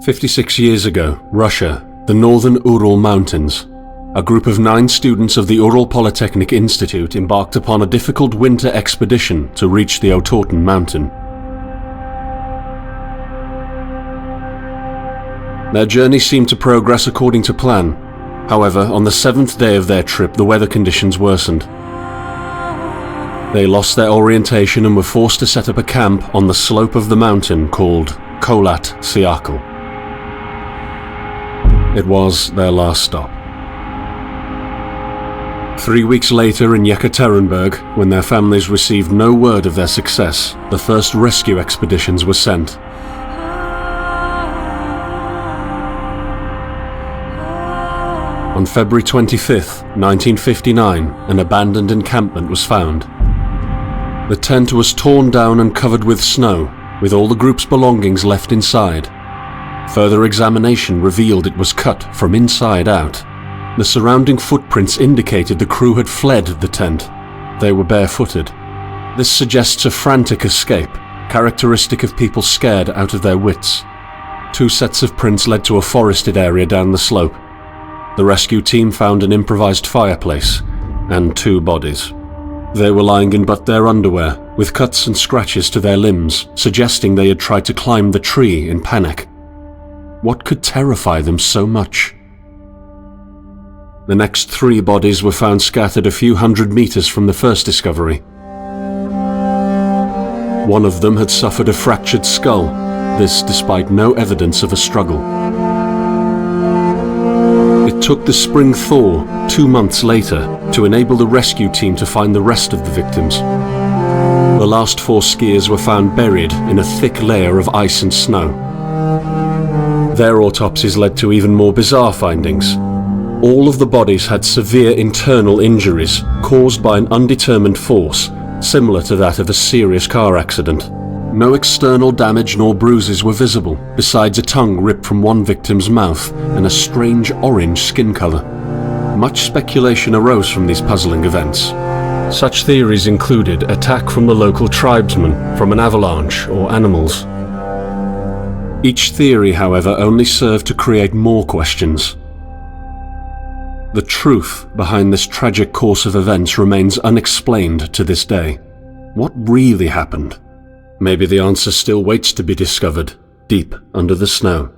56 years ago, Russia, the northern Ural Mountains. A group of 9 students of the Ural Polytechnic Institute embarked upon a difficult winter expedition to reach the Otorten mountain. Their journey seemed to progress according to plan. However, on the 7th day of their trip, the weather conditions worsened. They lost their orientation and were forced to set up a camp on the slope of the mountain called KHOLAT. It was their last stop. 3 weeks later in Yekaterinburg, when their families received no word of their success, the first rescue expeditions were sent. On February 25, 1959, an abandoned encampment was found. The tent was torn down and covered with snow, with all the group's belongings left inside. Further examination revealed it was cut from inside out. The surrounding footprints indicated the crew had fled the tent. They were barefooted. This suggests a frantic escape, characteristic of people scared out of their wits. 2 sets of prints led to a forested area down the slope. The rescue team found an improvised fireplace and 2 bodies. They were lying in but their underwear, with cuts and scratches to their limbs, suggesting they had tried to climb the tree in panic. What could terrify them so much? The next 3 bodies were found scattered a few hundred meters from the first discovery. One of them had suffered a fractured skull, this despite no evidence of a struggle. It took the spring thaw 2 months later to enable the rescue team to find the rest of the victims. The last 4 skiers were found buried in a thick layer of ice and snow. Their autopsies led to even more bizarre findings. All of the bodies had severe internal injuries caused by an undetermined force, similar to that of a serious car accident. No external damage nor bruises were visible, besides a tongue ripped from one victim's mouth and a strange orange skin color. Much speculation arose from these puzzling events. Such theories included attack from the local tribesmen, from an avalanche, or animals. Each theory, however, only served to create more questions. The truth behind this tragic course of events remains unexplained to this day. What really happened? Maybe the answer still waits to be discovered, deep under the snow.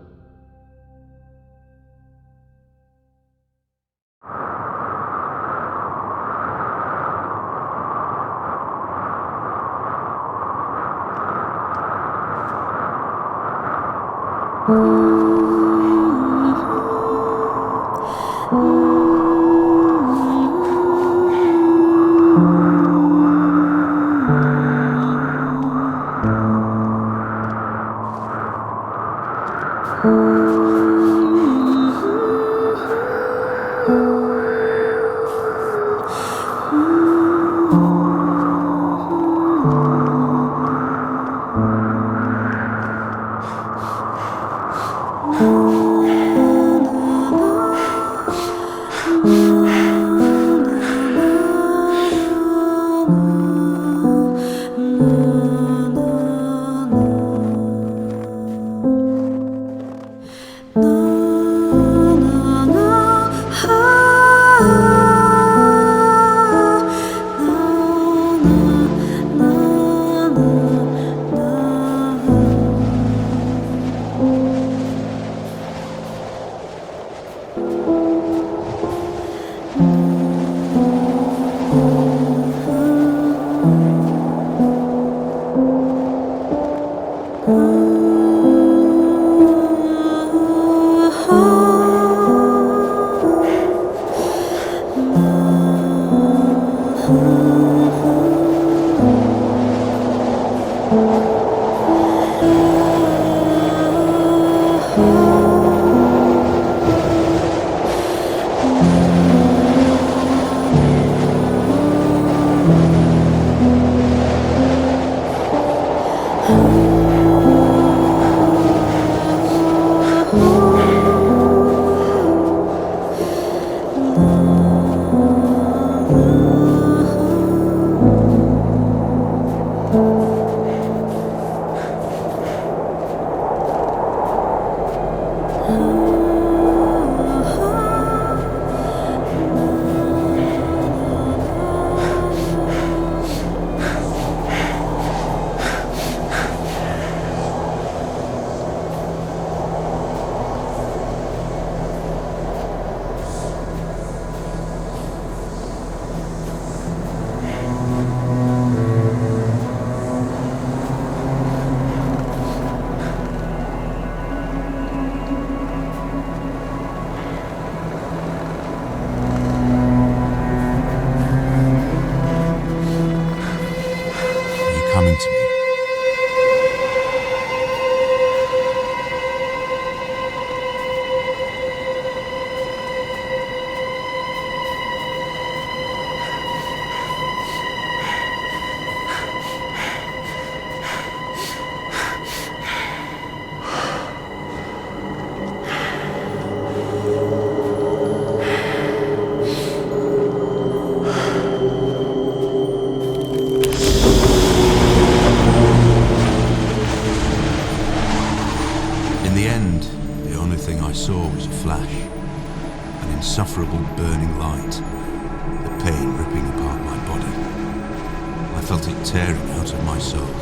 felt it tearing out of my soul.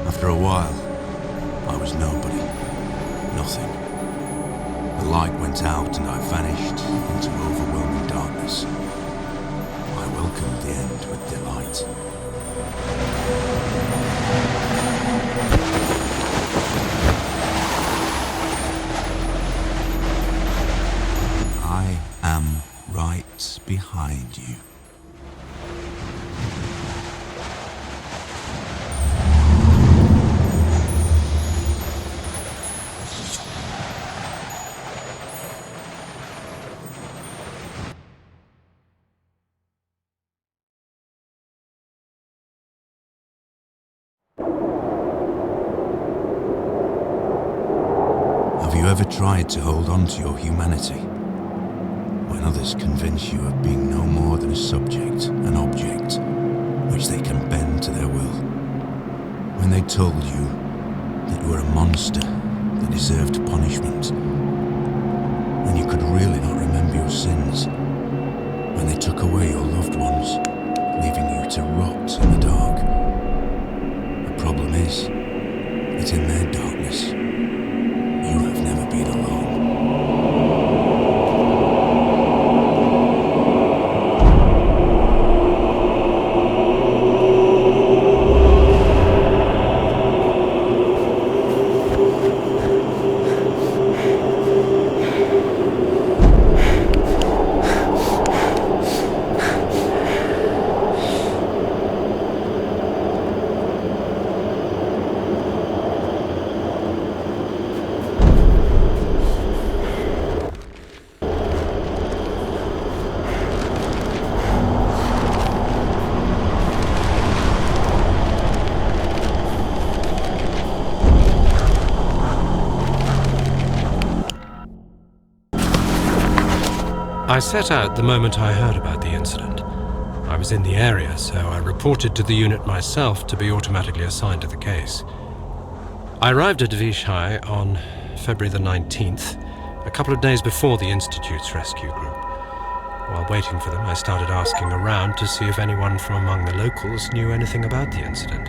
After a while, I was nobody, nothing. The light went out and I vanished into overwhelming darkness. I welcomed the end with delight. I am right behind you. Have you ever tried to hold on to your humanity when others convince you of being no more than a subject, an object, which they can bend to their will? When they told you that you were a monster that deserved punishment, when you could really not remember your sins, when they took away your loved ones, leaving you to rot in the dark. The problem is that in their darkness, you have never been alone. I set out the moment I heard about the incident. I was in the area, so I reported to the unit myself to be automatically assigned to the case. I arrived at Vishai on February the 19th, a couple of days before the Institute's rescue group. While waiting for them, I started asking around to see if anyone from among the locals knew anything about the incident.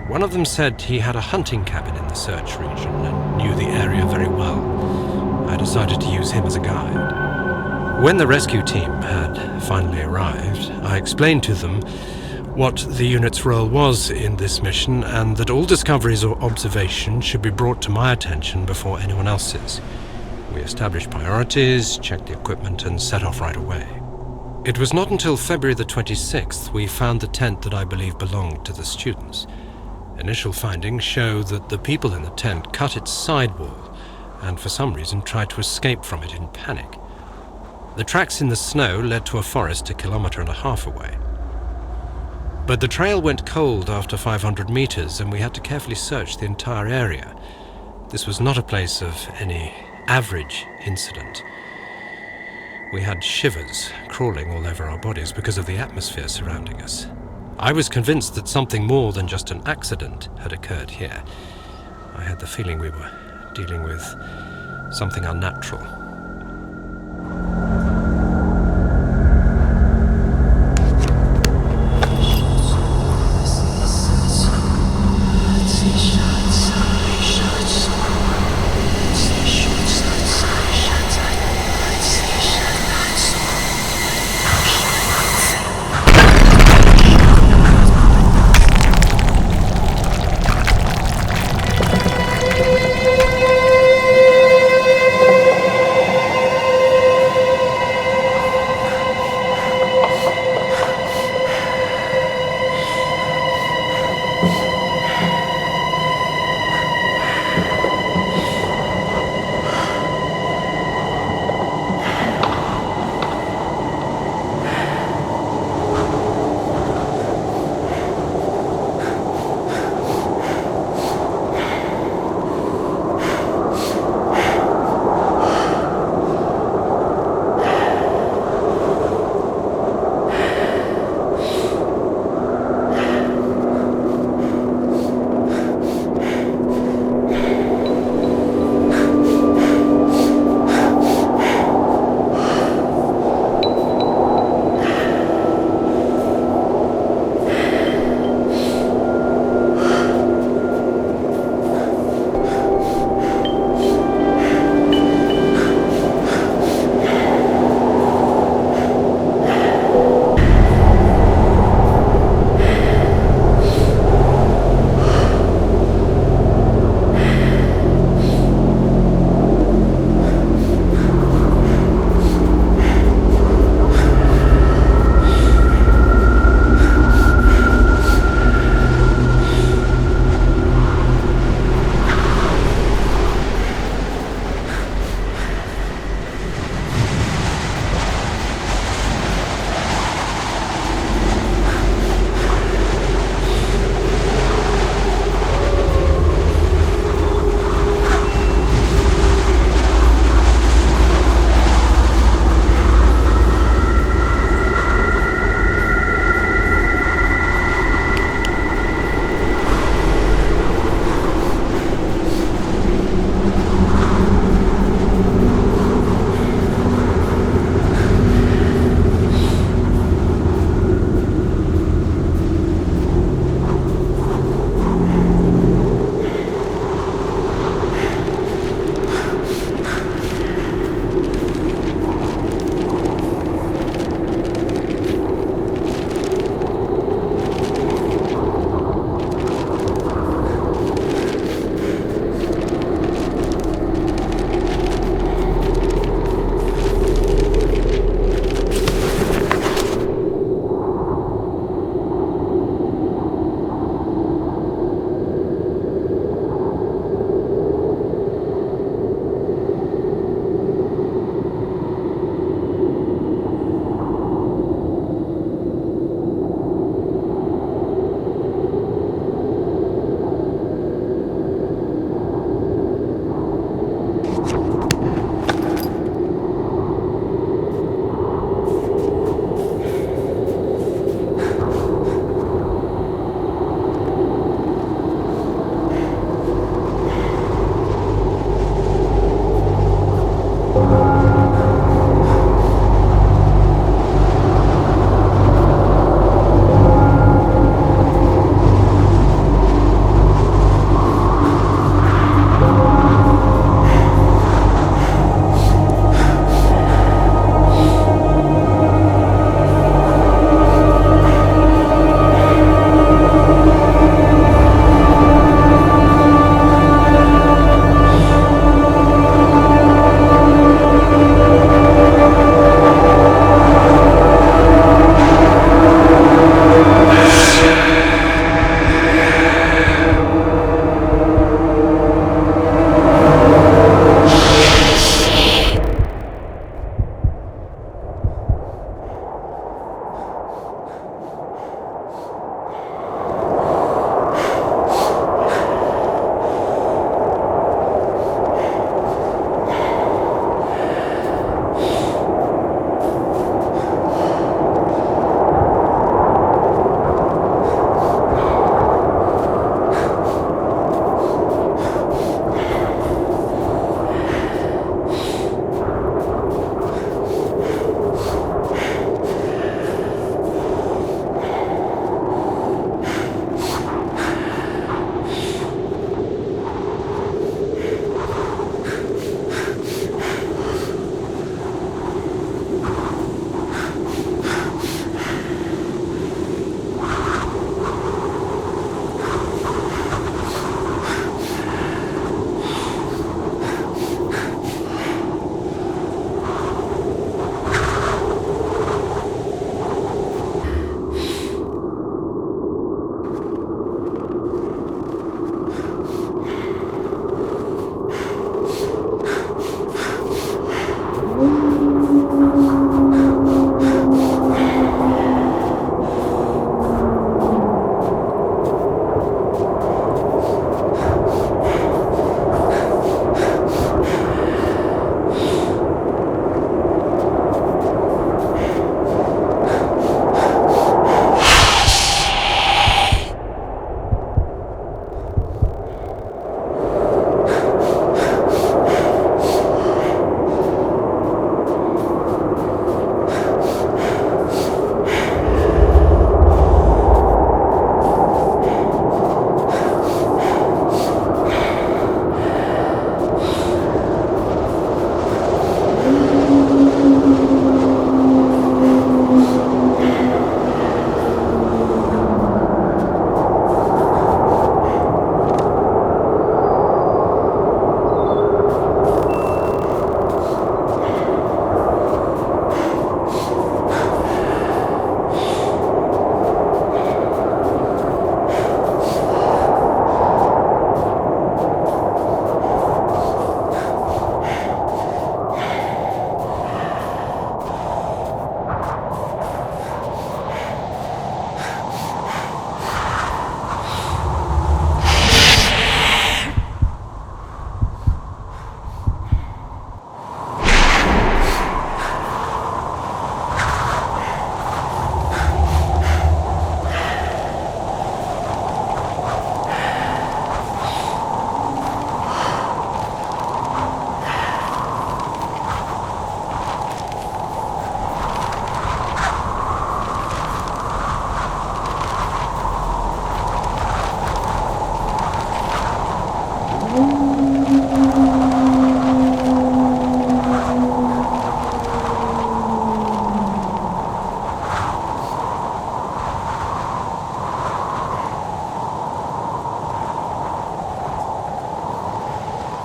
One of them said he had a hunting cabin in the search region and knew the area very well. I decided to use him as a guide. When the rescue team had finally arrived, I explained to them what the unit's role was in this mission and that all discoveries or observations should be brought to my attention before anyone else's. We established priorities, checked the equipment, and set off right away. It was not until February the 26th we found the tent that I believe belonged to the students. Initial findings show that the people in the tent cut its sidewall and for some reason tried to escape from it in panic. The tracks in the snow led to a forest 1.5 kilometers away. But the trail went cold after 500 meters and we had to carefully search the entire area. This was not a place of any average incident. We had shivers crawling all over our bodies because of the atmosphere surrounding us. I was convinced that something more than just an accident had occurred here. I had the feeling we were dealing with something unnatural.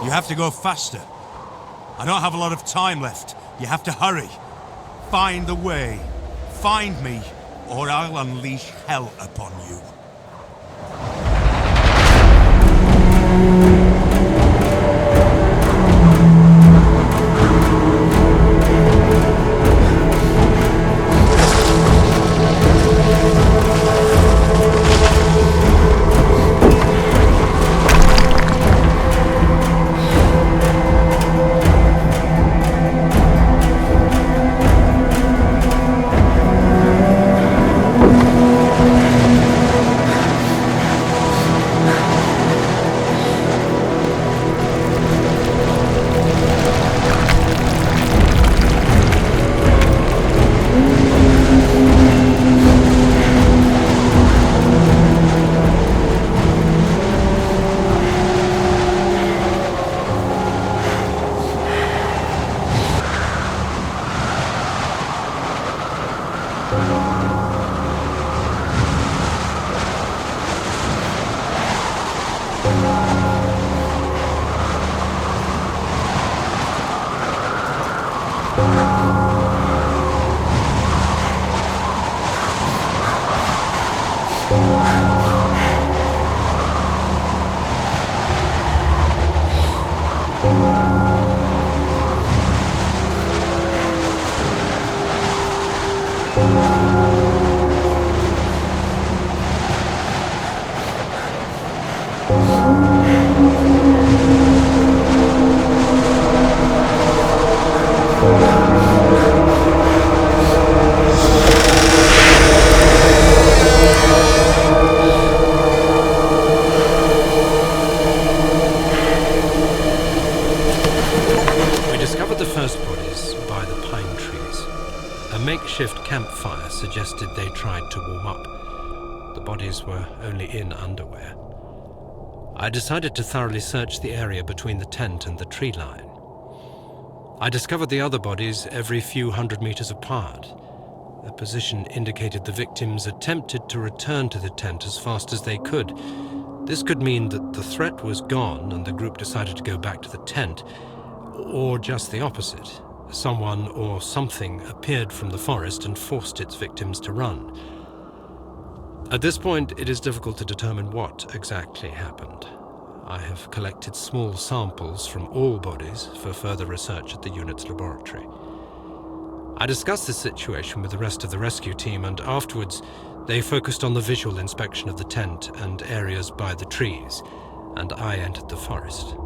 You have to go faster. I don't have a lot of time left. You have to hurry. Find the way. Find me, or I'll unleash hell upon you. Makeshift campfire suggested they tried to warm up. The bodies were only in underwear. I decided to thoroughly search the area between the tent and the tree line. I discovered the other bodies every few hundred meters apart. Their position indicated the victims attempted to return to the tent as fast as they could. This could mean that the threat was gone and the group decided to go back to the tent, or just the opposite. Someone or something appeared from the forest and forced its victims to run. At this point, it is difficult to determine what exactly happened. I have collected small samples from all bodies for further research at the unit's laboratory. I discussed this situation with the rest of the rescue team, and afterwards, they focused on the visual inspection of the tent and areas by the trees, and I entered the forest.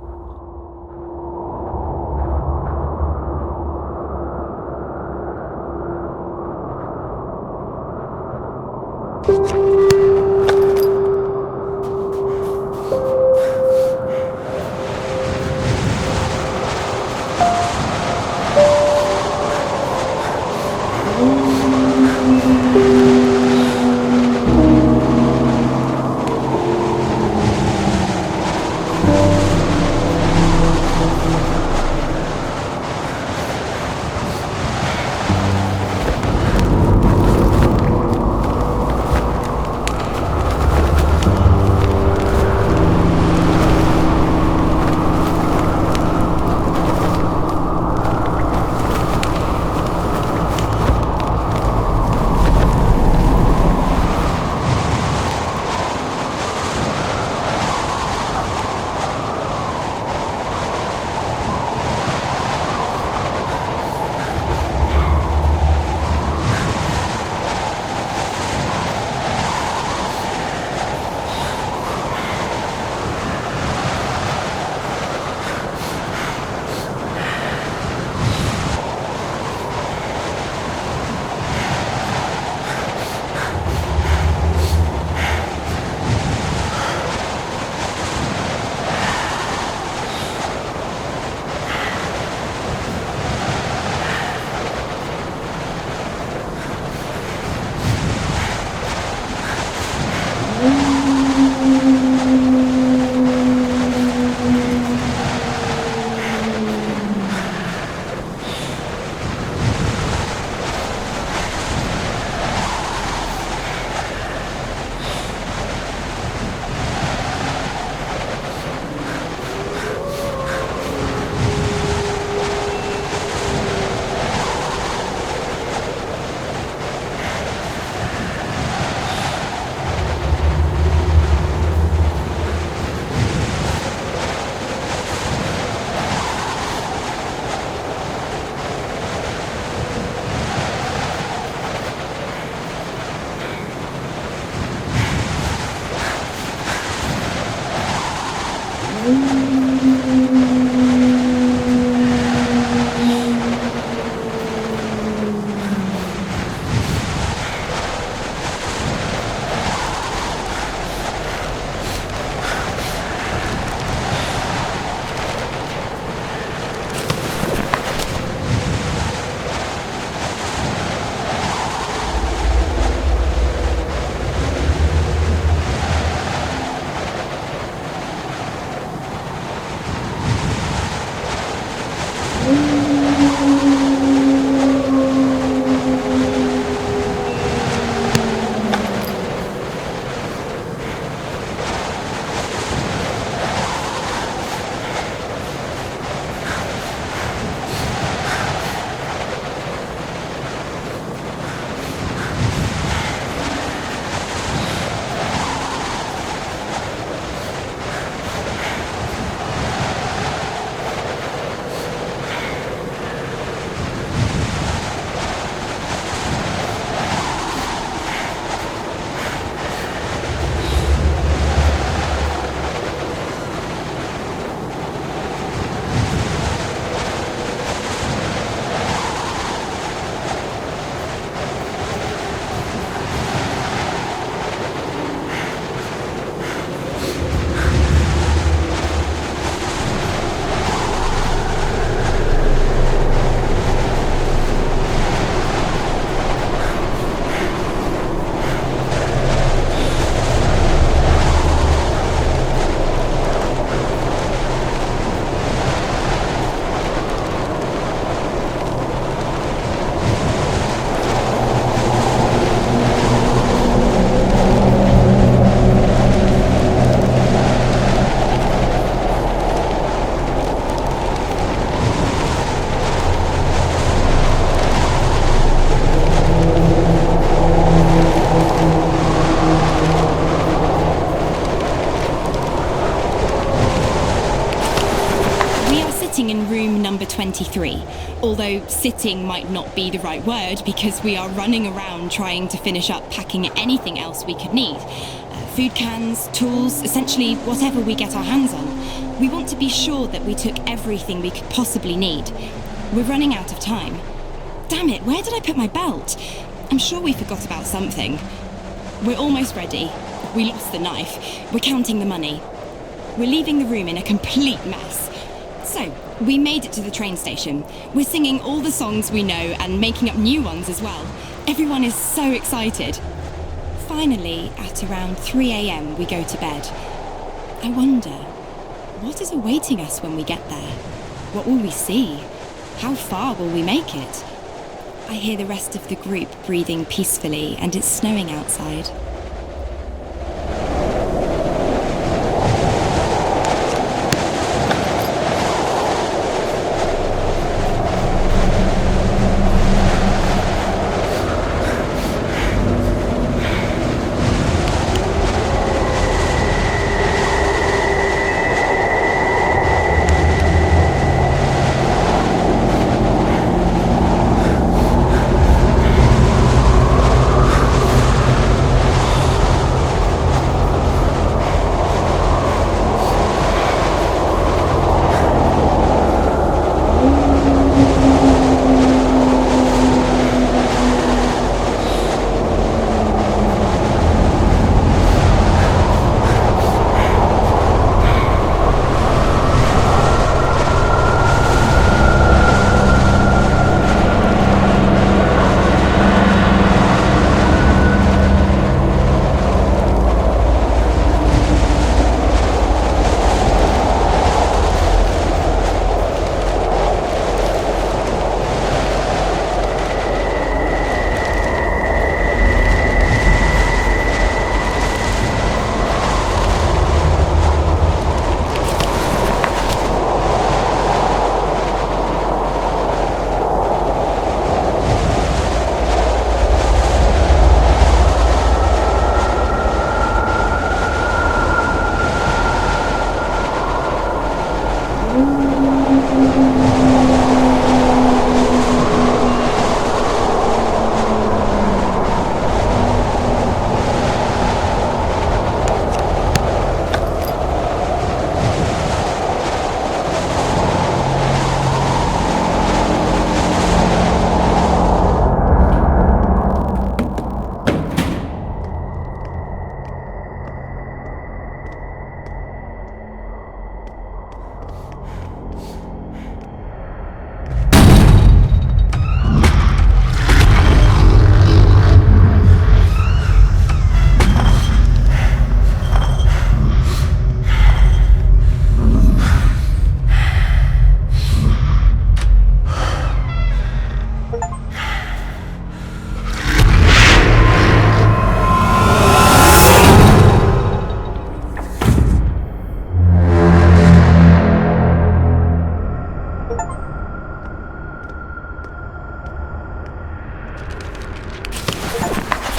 23, although sitting might not be the right word because we are running around trying to finish up packing anything else we could need. Food cans, tools, essentially whatever we get our hands on. We want to be sure that we took everything we could possibly need. We're running out of time. Damn it, where did I put my belt? I'm sure we forgot about something. We're almost ready. We lost the knife. We're counting the money. We're leaving the room in a complete mess. So, we made it to the train station. We're singing all the songs we know and making up new ones as well. Everyone is so excited. Finally, at around 3 a.m, we go to bed. I wonder, what is awaiting us when we get there? What will we see? How far will we make it? I hear the rest of the group breathing peacefully, and it's snowing outside.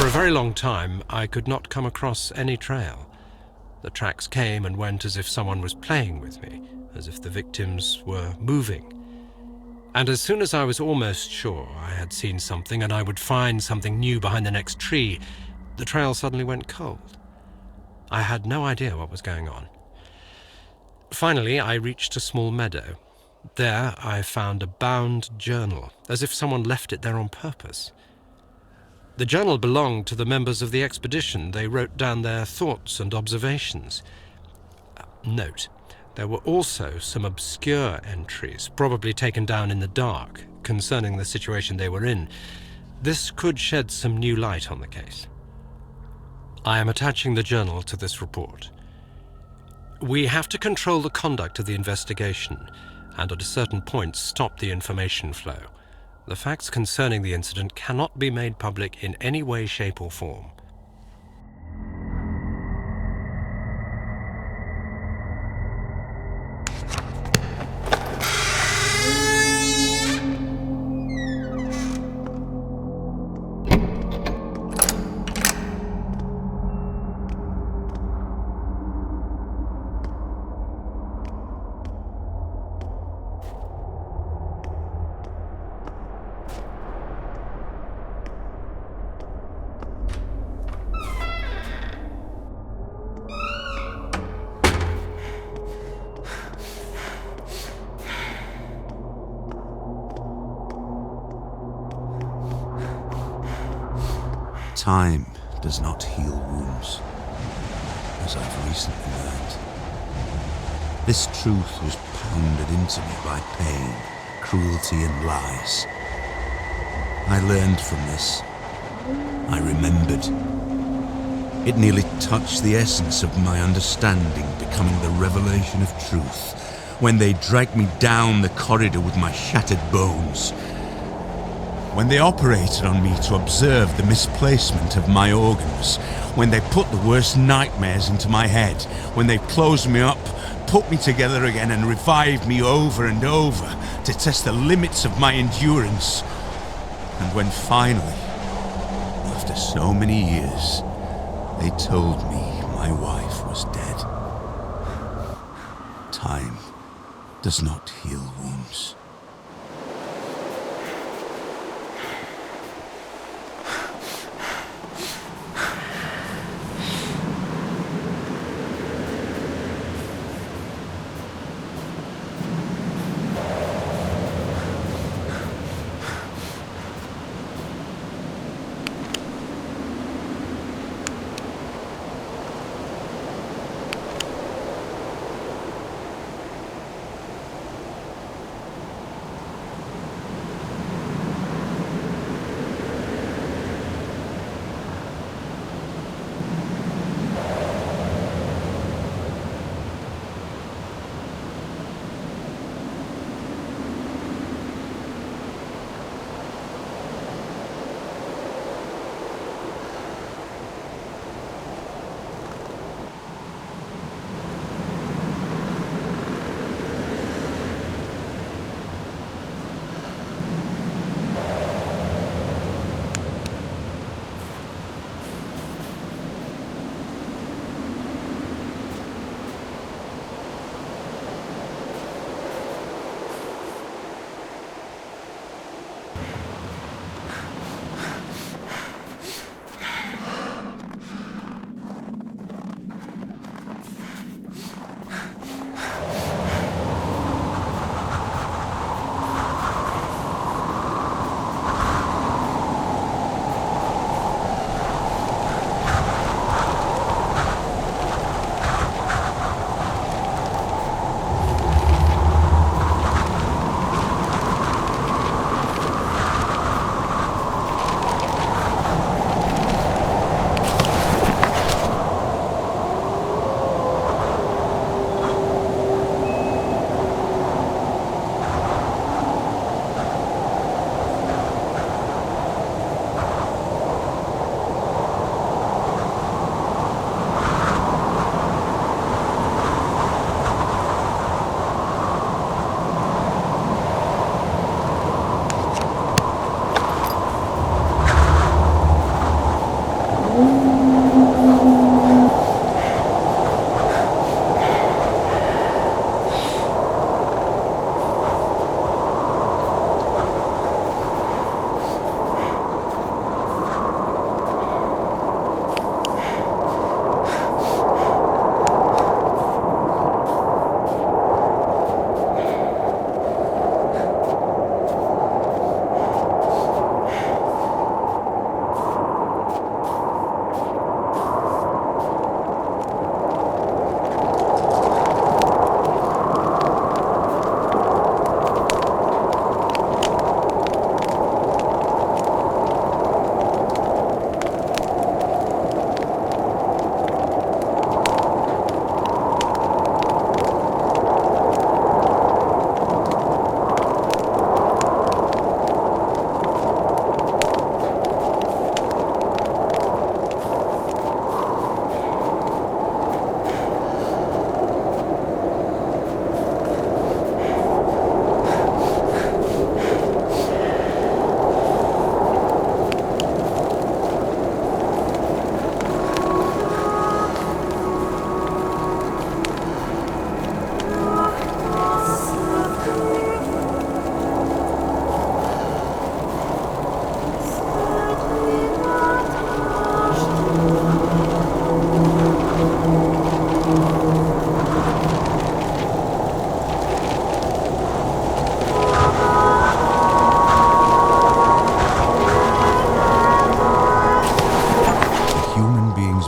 For a very long time, I could not come across any trail. The tracks came and went as if someone was playing with me, as if the victims were moving. And as soon as I was almost sure I had seen something and I would find something new behind the next tree, the trail suddenly went cold. I had no idea what was going on. Finally, I reached a small meadow. There, I found a bound journal, as if someone left it there on purpose. The journal belonged to the members of the expedition. They wrote down their thoughts and observations. Note, there were also some obscure entries, probably taken down in the dark, concerning the situation they were in. This could shed some new light on the case. I am attaching the journal to this report. We have to control the conduct of the investigation, and at a certain point stop the information flow. The facts concerning the incident cannot be made public in any way, shape, or form. Time does not heal wounds, as I've recently learned. This truth was pounded into me by pain, cruelty, and lies. I learned from this. I remembered. It nearly touched the essence of my understanding, becoming the revelation of truth, when they dragged me down the corridor with my shattered bones. When they operated on me to observe the misplacement of my organs, when they put the worst nightmares into my head, when they closed me up, put me together again and revived me over and over to test the limits of my endurance. And when finally, after so many years, they told me my wife was dead. Time does not heal wounds.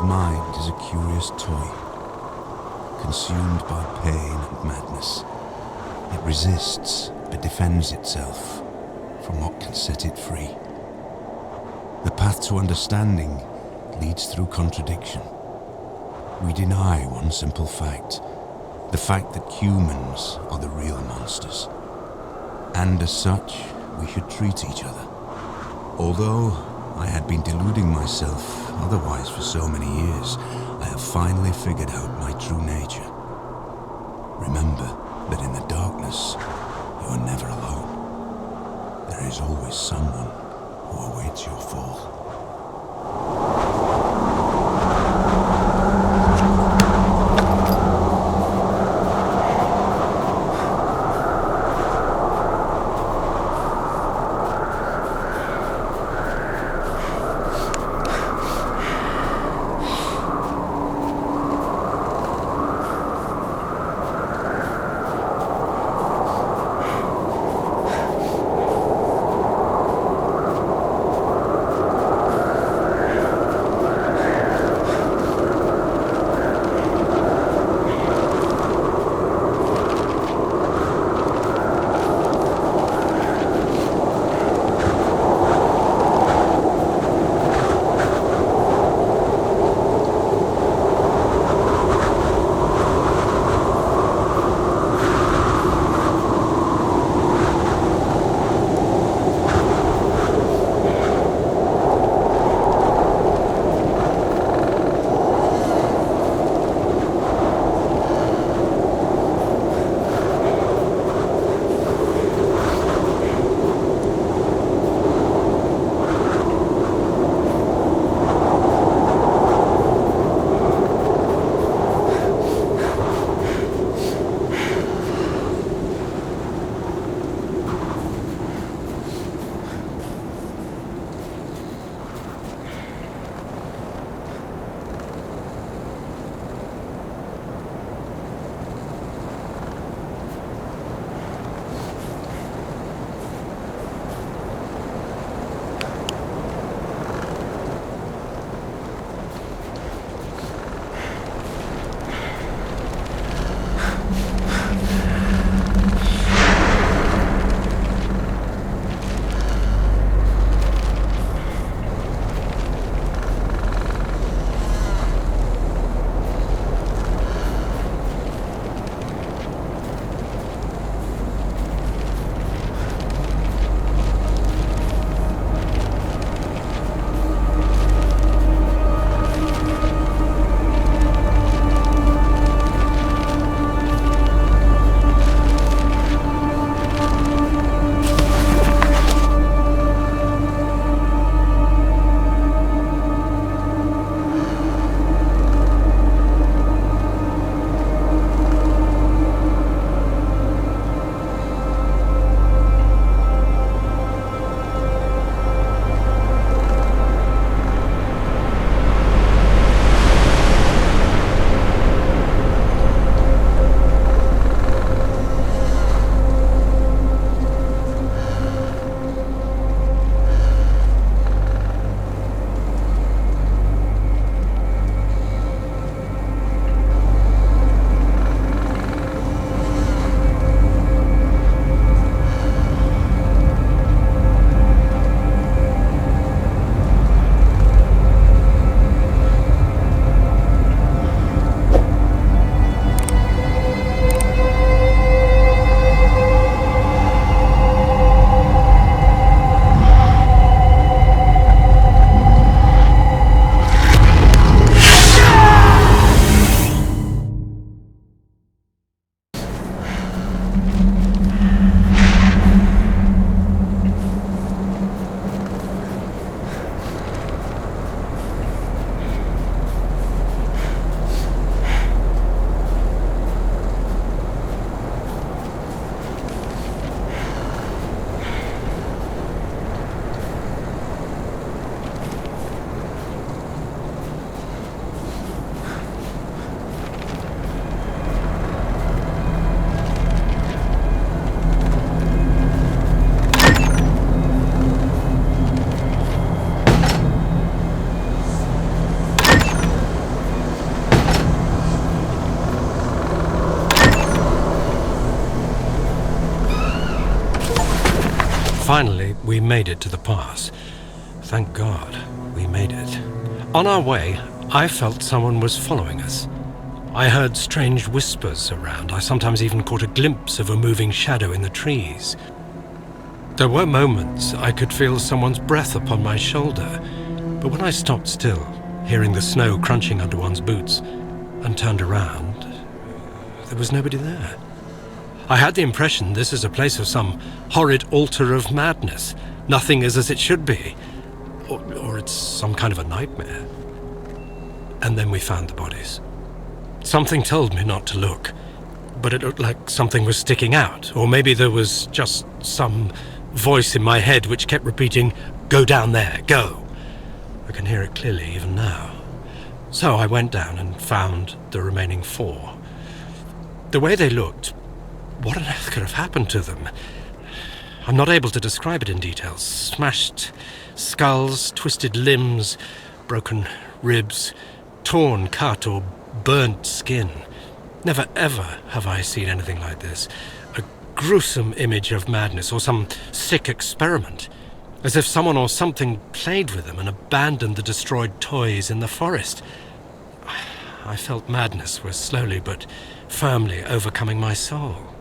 mind is a curious toy, consumed by pain and madness. It resists, but defends itself from what can set it free. The path to understanding leads through contradiction. We deny one simple fact, the fact that humans are the real monsters. And as such, we should treat each other. Although I had been deluding myself otherwise for so many years, I have finally figured out my true nature. Remember that in the darkness, you are never alone. There is always someone who awaits your fall. Finally, we made it to the pass. Thank God, we made it. On our way, I felt someone was following us. I heard strange whispers around. I sometimes even caught a glimpse of a moving shadow in the trees. There were moments I could feel someone's breath upon my shoulder, but when I stopped still, hearing the snow crunching under one's boots, and turned around, there was nobody there. I had the impression this is a place of some horrid altar of madness. Nothing is as it should be. Or it's some kind of a nightmare. And then we found the bodies. Something told me not to look, but it looked like something was sticking out, or maybe there was just some voice in my head which kept repeating, "Go down there, go." I can hear it clearly even now. So I went down and found the remaining 4. The way they looked, what on earth could have happened to them? I'm not able to describe it in detail. Smashed skulls, twisted limbs, broken ribs, torn, cut, or burnt skin. Never ever have I seen anything like this. A gruesome image of madness or some sick experiment. As if someone or something played with them and abandoned the destroyed toys in the forest. I felt madness was slowly but firmly overcoming my soul.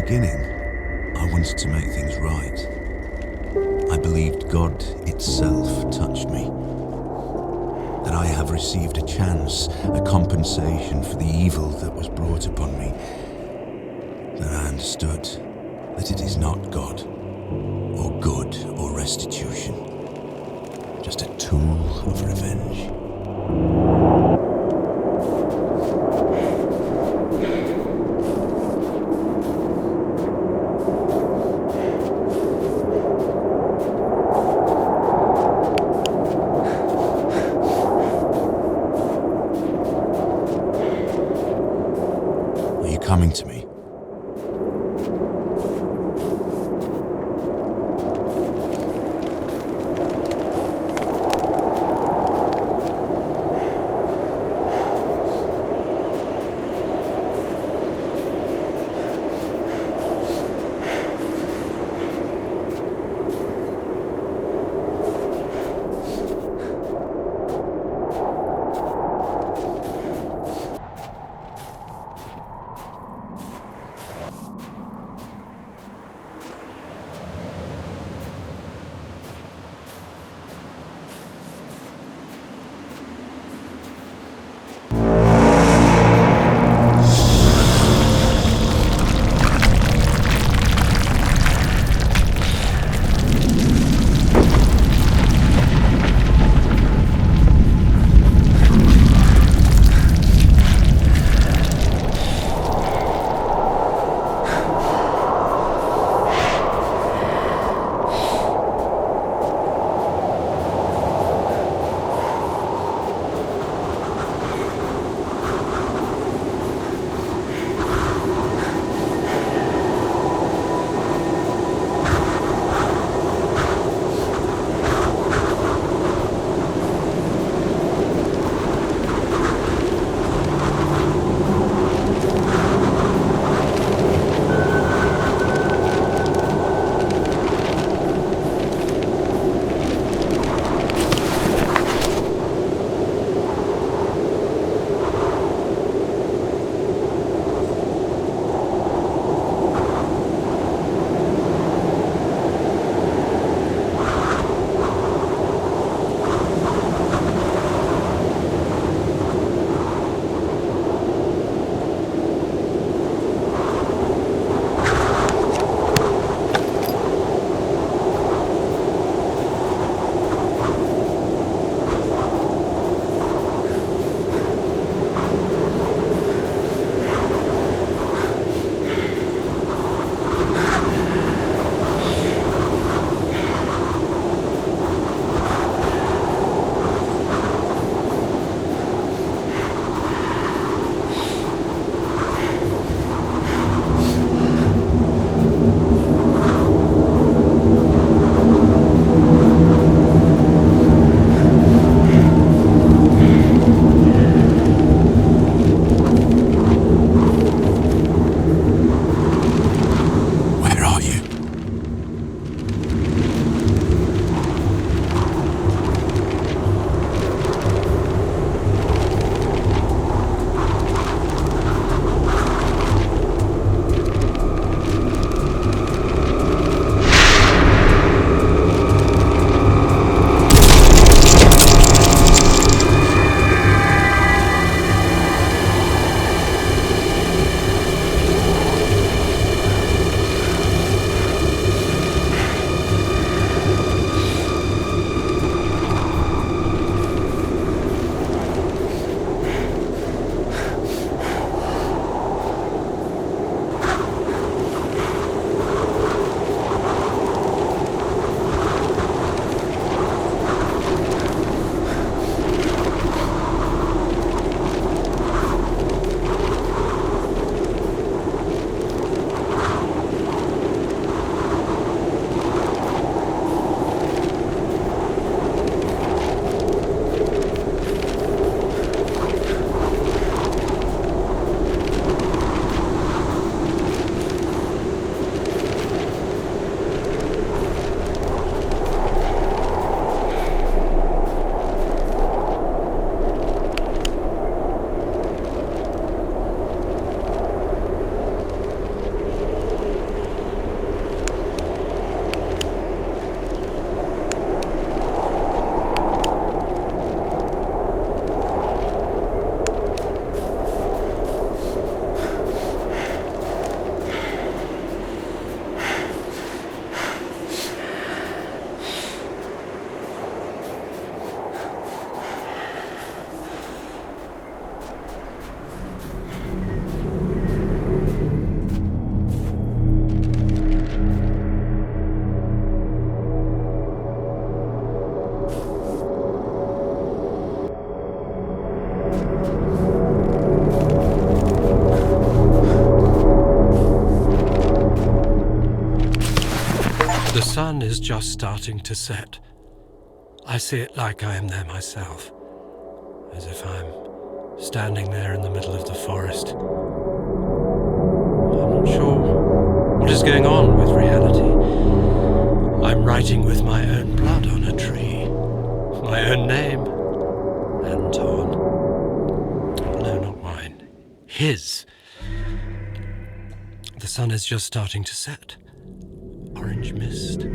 beginning, I wanted to make things right. I believed God itself touched me. That I have received a chance, a compensation for the evil that was brought upon me. That I understood that it is not God, or good, or restitution. Just a tool of revenge. Coming to me. sun is just starting to set. I see it like I am there myself, as if I'm standing there in the middle of the forest. I'm not sure what is going on with reality. I'm writing with my own blood on a tree. My own name. Anton. No, not mine. His. The sun is just starting to set. Orange mist.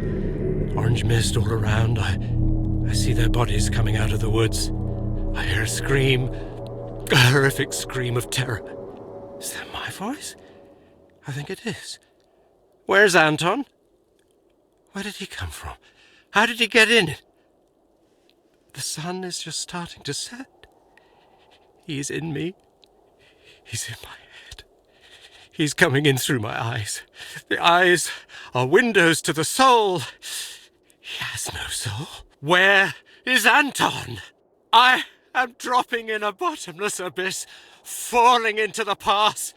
Orange mist all around. I see their bodies coming out of the woods. I hear a scream. A horrific scream of terror. Is that my voice? I think it is. Where's Anton? Where did he come from? How did he get in? The sun is just starting to set. He's in me. He's in my head. He's coming in through my eyes. The eyes are windows to the soul. He has no soul. Where is Anton? I am dropping in a bottomless abyss, falling into the pass.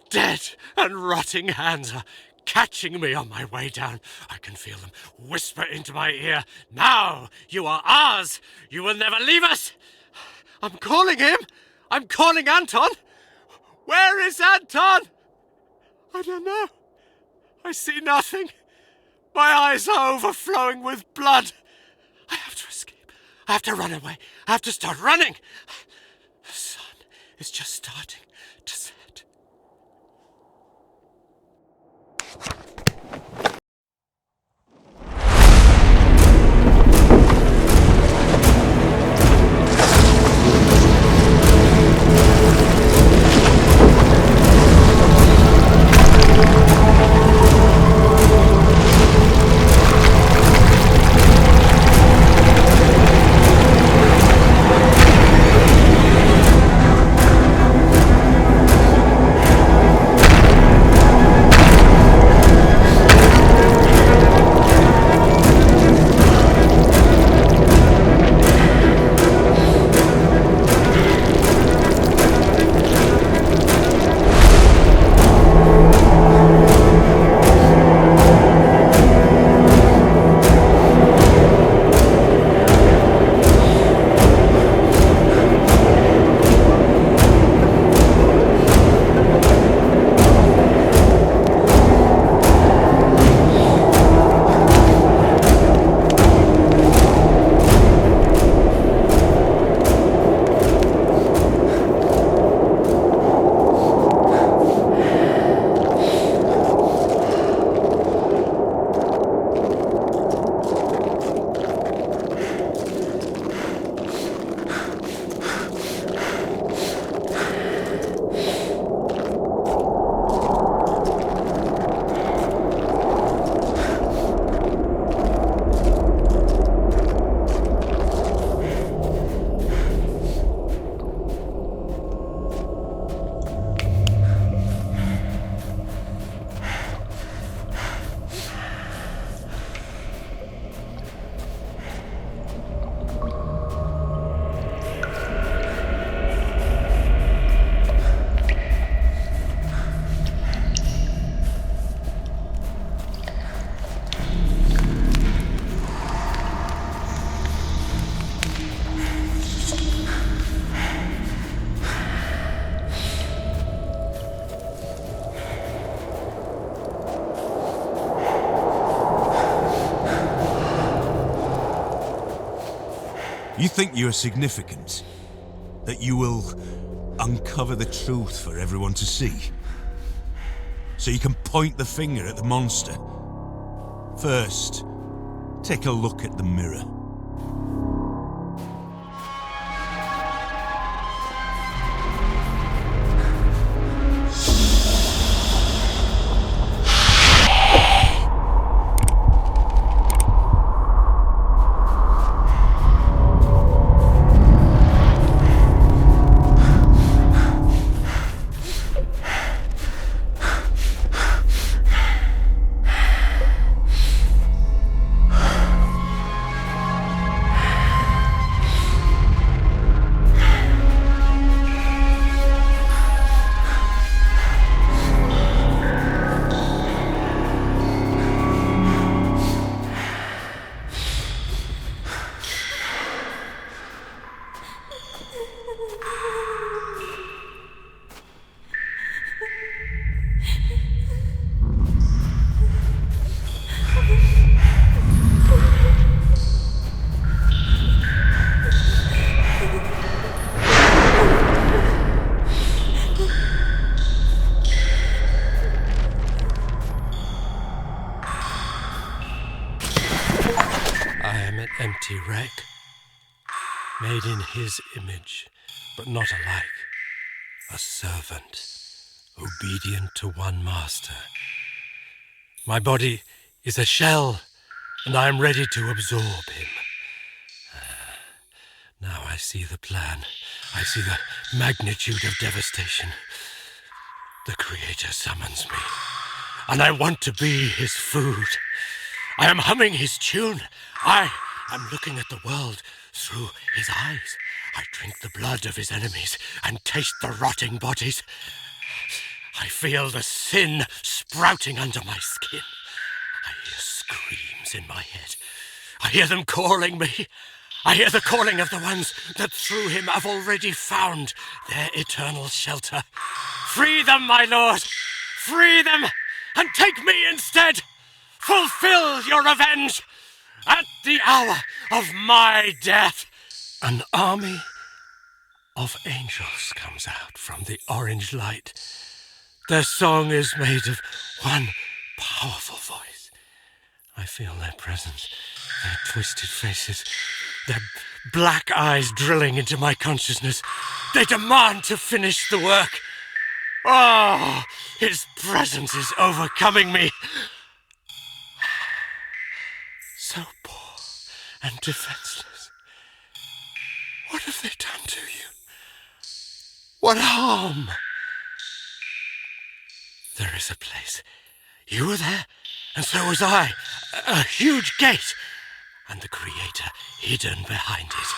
Dead and rotting hands are catching me on my way down. I can feel them whisper into my ear. Now you are ours. You will never leave us. I'm calling him. I'm calling Anton. Where is Anton? I don't know. I see nothing. My eyes are overflowing with blood. I have to escape. I have to run away. I have to start running. The sun is just starting to set. You think you are significant? That you will uncover the truth for everyone to see? So you can point the finger at the monster? First, take a look at the mirror. empty wreck, made in his image, but not alike. A servant, obedient to one master. My body is a shell, and I am ready to absorb him. Now I see the plan. I see the magnitude of devastation. The Creator summons me, and I want to be his food. I am humming his tune. I am looking at the world through his eyes. I drink the blood of his enemies and taste the rotting bodies. I feel the sin sprouting under my skin. I hear screams in my head. I hear them calling me. I hear the calling of the ones that through him have already found their eternal shelter. Free them, my lord! Free them, and take me instead! Fulfill your revenge! At the hour of my death! An army of angels comes out from the orange light. Their song is made of one powerful voice. I feel their presence, their twisted faces, their black eyes drilling into my consciousness. They demand to finish the work. Oh, his presence is overcoming me. So poor and defenseless. What have they done to you? What harm? There is a place. You were there, and so was I. A huge gate, and the Creator hidden behind it.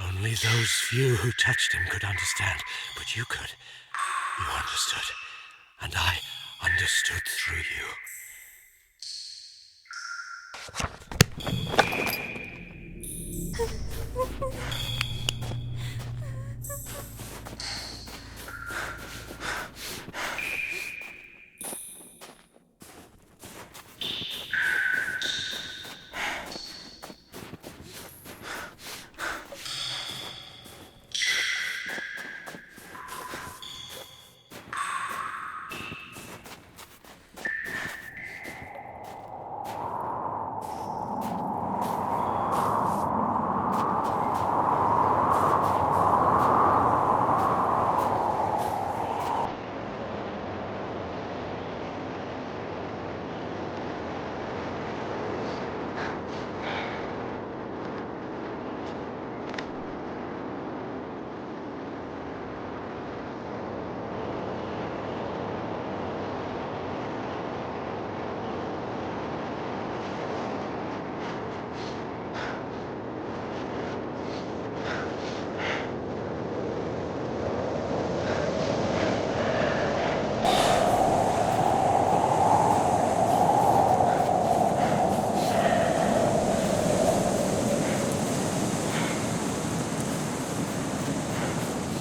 Only those few who touched him could understand, but you could. You understood, and I understood through you.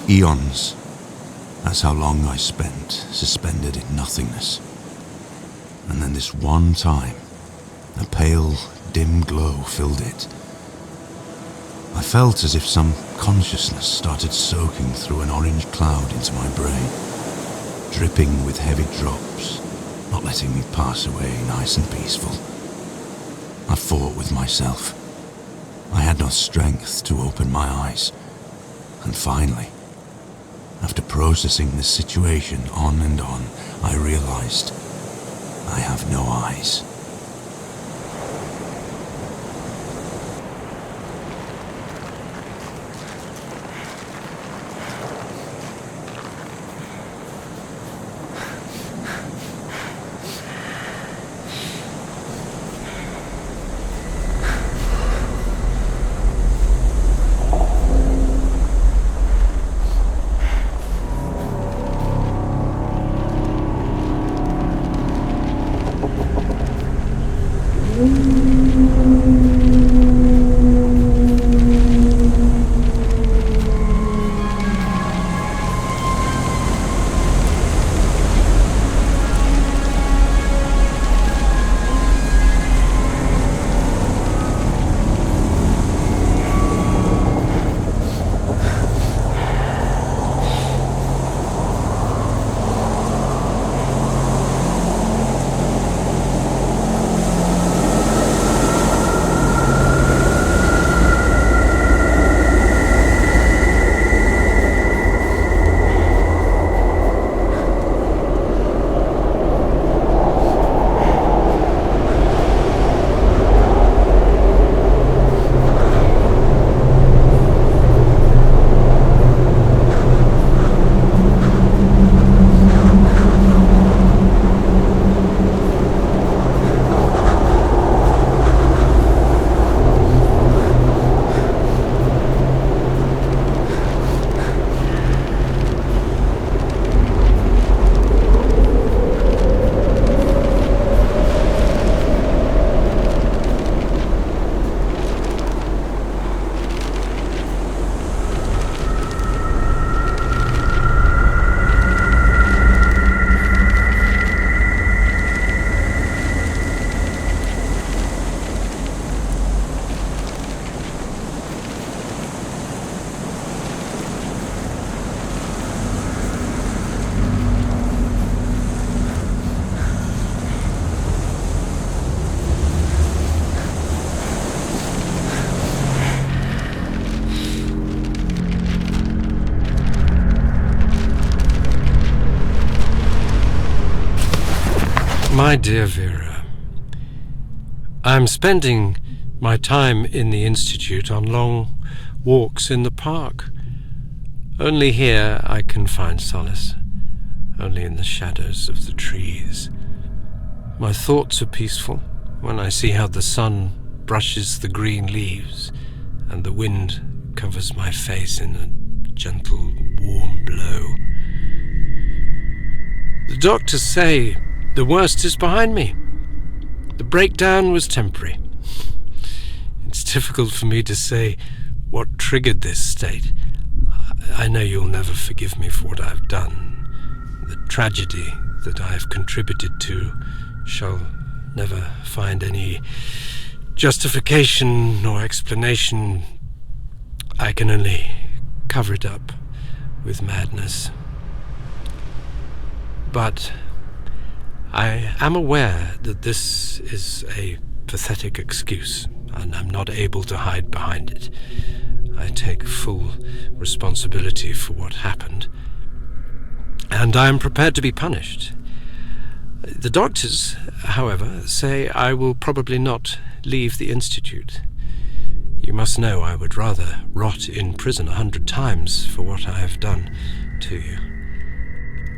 Eons. That's how long I spent suspended in nothingness. And then this one time, a pale, dim glow filled it. I felt as if some consciousness started soaking through an orange cloud into my brain, dripping with heavy drops, not letting me pass away nice and peaceful. I fought with myself. I had no strength to open my eyes. And finally, after processing this situation on and on, I realized I have no eyes. My dear Vera, I'm spending my time in the Institute on long walks in the park. Only here I can find solace, only in the shadows of the trees. My thoughts are peaceful when I see how the sun brushes the green leaves and the wind covers my face in a gentle, warm blow. The doctors say the worst is behind me. The breakdown was temporary. It's difficult for me to say what triggered this state. I know you'll never forgive me for what I've done. The tragedy that I have contributed to shall never find any justification nor explanation. I can only cover it up with madness. But I am aware that this is a pathetic excuse, and I'm not able to hide behind it. I take full responsibility for what happened, and I am prepared to be punished. The doctors, however, say I will probably not leave the Institute. You must know I would rather rot in prison 100 times for what I have done to you.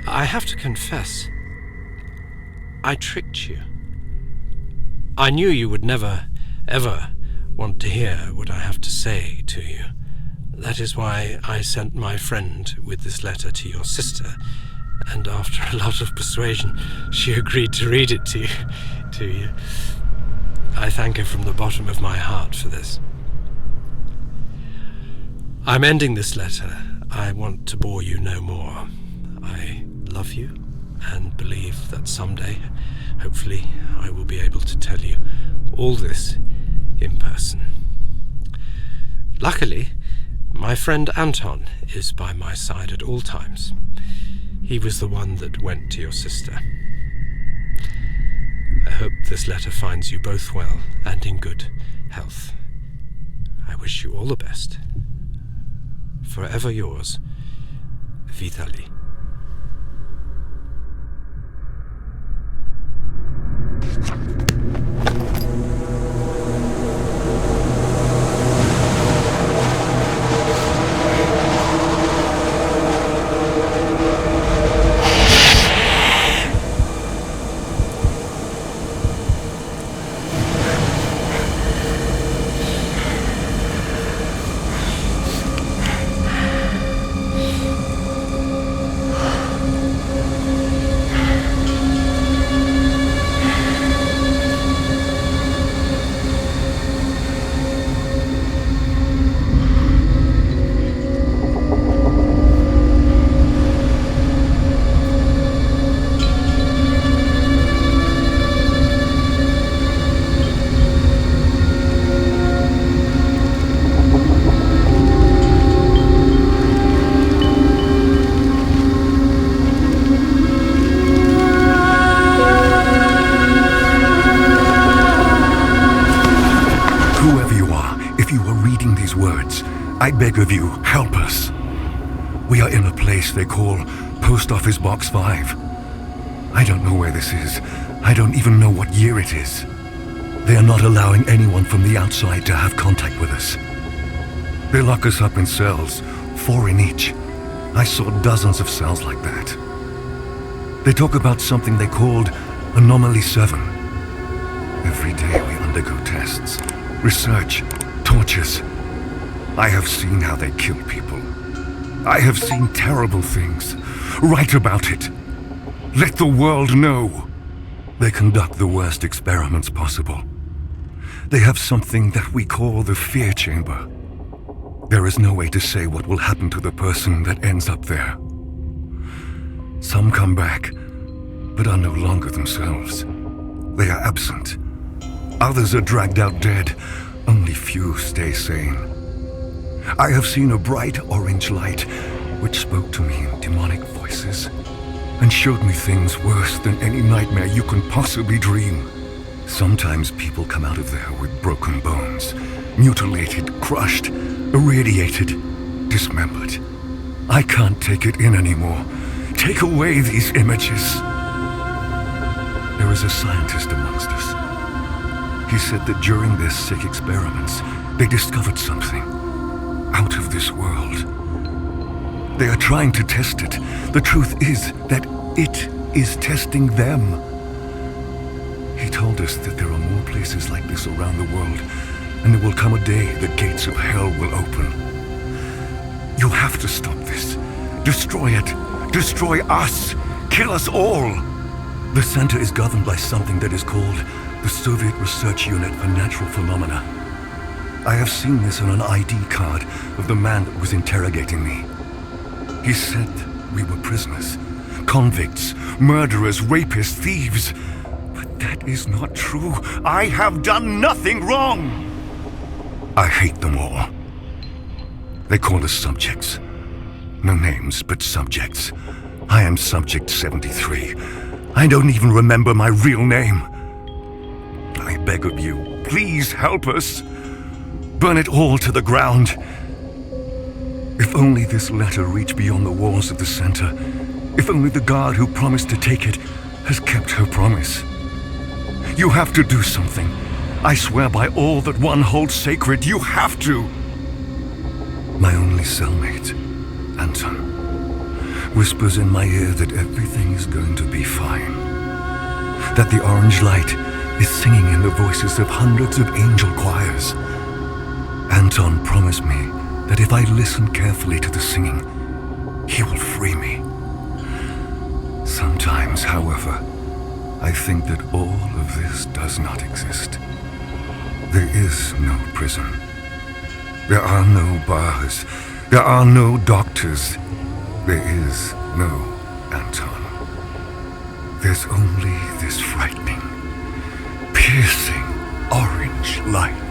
I have to confess, I tricked you. I knew you would never, ever want to hear what I have to say to you. That is why I sent my friend with this letter to your sister, and after a lot of persuasion, she agreed to read it to you. I thank her from the bottom of my heart for this. I'm ending this letter. I want to bore you no more. I love you and believe that someday, hopefully, I will be able to tell you all this in person. Luckily, my friend Anton is by my side at all times. He was the one that went to your sister. I hope this letter finds you both well and in good health. I wish you all the best. Forever yours, Vitaly. I beg of you, help us. We are in a place they call Post Office Box 5. I don't know where this is. I don't even know what year it is. They are not allowing anyone from the outside to have contact with us. They lock us up in cells, 4 in each. I saw dozens of cells like that. They talk about something they called Anomaly 7. Every day we undergo tests, research, tortures. I have seen how they kill people. I have seen terrible things. Write about it. Let the world know. They conduct the worst experiments possible. They have something that we call the fear chamber. There is no way to say what will happen to the person that ends up there. Some come back, but are no longer themselves. They are absent. Others are dragged out dead. Only few stay sane. I have seen a bright orange light which spoke to me in demonic voices and showed me things worse than any nightmare you can possibly dream. Sometimes people come out of there with broken bones, mutilated, crushed, irradiated, dismembered. I can't take it in anymore. Take away these images. There was a scientist amongst us. He said that during their sick experiments, they discovered something out of this world. They are trying to test it. The truth is that it is testing them. He told us that there are more places like this around the world, and there will come a day the gates of hell will open. You have to stop this. Destroy it. Destroy us. Kill us all. The center is governed by something that is called the Soviet Research Unit for Natural Phenomena. I have seen this on an ID card of the man that was interrogating me. He said we were prisoners, convicts, murderers, rapists, thieves. But that is not true. I have done nothing wrong. I hate them all. They call us subjects. No names, but subjects. I am Subject 73. I don't even remember my real name. I beg of you, please help us. Burn it all to the ground. If only this letter reached beyond the walls of the center. If only the guard who promised to take it has kept her promise. You have to do something. I swear by all that one holds sacred, you have to. My only cellmate, Anton, whispers in my ear that everything is going to be fine. That the orange light is singing in the voices of hundreds of angel choirs. Anton promised me that if I listen carefully to the singing, he will free me. Sometimes, however, I think that all of this does not exist. There is no prison. There are no bars. There are no doctors. There is no Anton. There's only this frightening, piercing orange light.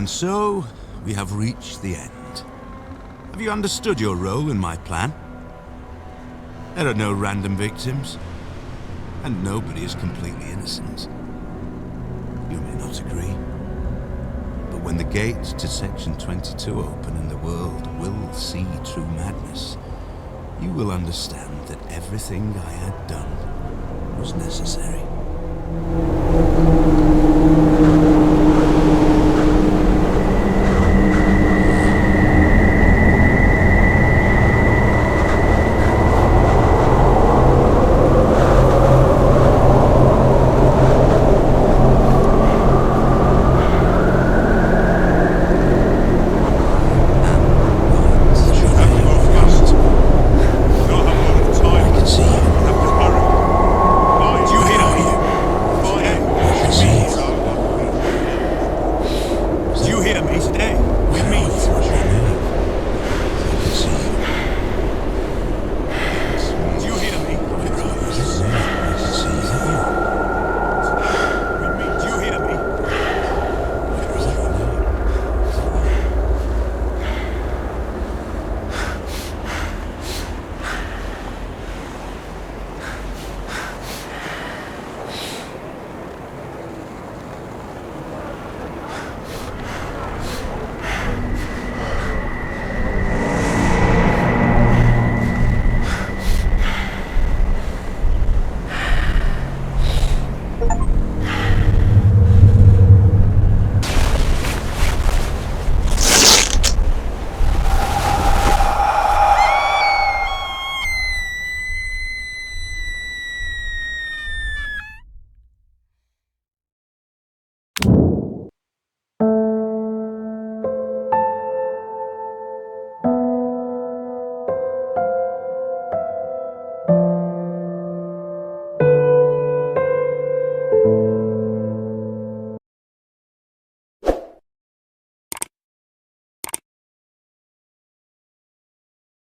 And so, we have reached the end. Have you understood your role in my plan? There are no random victims, and nobody is completely innocent. You may not agree, but when the gates to Section 22 open and the world will see true madness, you will understand that everything I had done was necessary.